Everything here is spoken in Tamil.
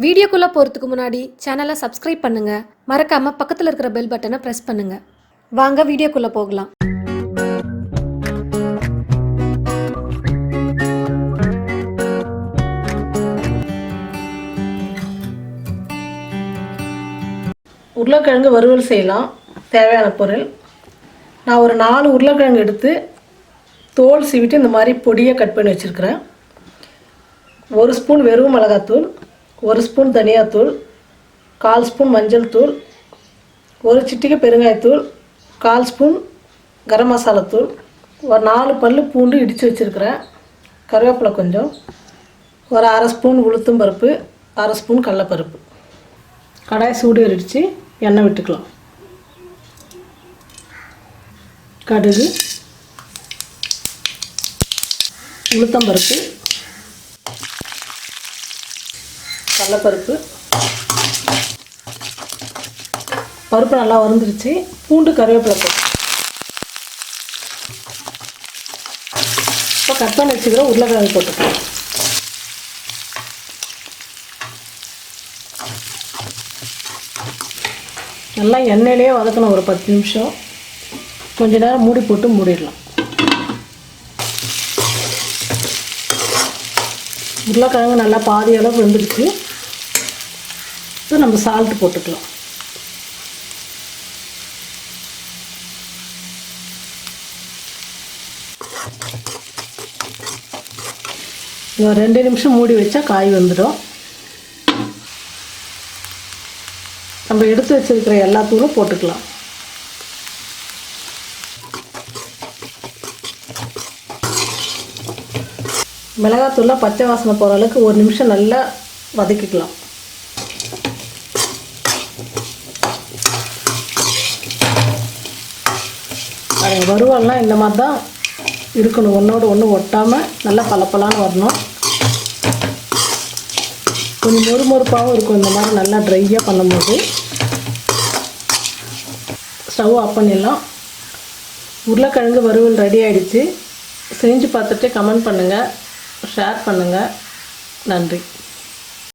வீடியோக்குள்ள போறதுக்கு முன்னாடி சேனலை சப்ஸ்கிரைப் பண்ணுங்க. மறக்காம பக்கத்துல இருக்கிற பெல் பட்டனை பிரஸ் பண்ணுங்க. வாங்க வீடியோக்குள்ள போகலாம். உருளைக்கிழங்கு வறுவல் செய்யலாம். தேவையான பொருள், நான் ஒரு 4 உருளைக்கிழங்கு எடுத்து தோல் சீவிட்டு இந்த மாதிரி பொடியை கட் பண்ணி வச்சுருக்கிறேன். 1 ஸ்பூன் வெறும் மிளகாத்தூள், 1 ஸ்பூன் தனியாத்தூள், 1/4 ஸ்பூன் மஞ்சள் தூள், 1 சிட்டிகை பெருங்காயத்தூள், 1/4 ஸ்பூன் கரம் மசாலா தூள், ஒரு 4 பல் பூண்டு இடித்து வச்சுருக்கிறேன், கருவேப்பிலை கொஞ்சம், ஒரு 1/2 ஸ்பூன் உளுத்தம் பருப்பு, 1/2 ஸ்பூன் கடலைப்பருப்பு. கடாய் சூடு ஏறிடுச்சு, எண்ணெய் விட்டுக்கலாம். கடுகு, உளுத்தம் பருப்பு, கடலைப்பருப்பு, பருப்பு நல்லா வறுந்துருச்சு. பூண்டு கருவேப்பிலை போட்டு இப்போ கட் பண்ணி வச்சுக்கிற உருளைக்கிழங்கு போட்டுக்கலாம். நல்லா எண்ணெயிலே வதக்கணும். ஒரு 10 நிமிஷம் கொஞ்ச நேரம் மூடி போட்டு மூடிடலாம். உருளைக்கிழங்கு நல்லா பாதி அளவு வெந்துடுச்சு. இப்போ நம்ம சால்ட் போட்டுக்கலாம். ஒரு 2 நிமிஷம் மூடி வச்சா காய் வந்துடும். நம்ம எடுத்து வச்சிருக்கிற எல்லா தூளும் போட்டுக்கலாம். மிளகாத்தூள்லாம் பச்சை வாசனை போகிற அளவுக்கு 1 நிமிஷம் நல்லா வதக்கிக்கலாம். வறுவல்லாம் இந்த மாதிரி தான் இருக்கணும். ஒன்றோடு ஒன்று ஒட்டாமல் நல்லா பலப்பலான்னு வரணும். கொஞ்சம் மொறுமொறுப்பாகவும் இருக்கும். இந்த மாதிரி நல்லா ட்ரையாக பண்ணும்போது ஸ்டவ் ஆஃப் பண்ணிடலாம். உருளைக்கிழங்கு வறுவல் ரெடி ஆகிடுச்சு. செஞ்சு பார்த்துட்டு கமெண்ட் பண்ணுங்கள், ஷேர் பண்ணுங்கள். நன்றி.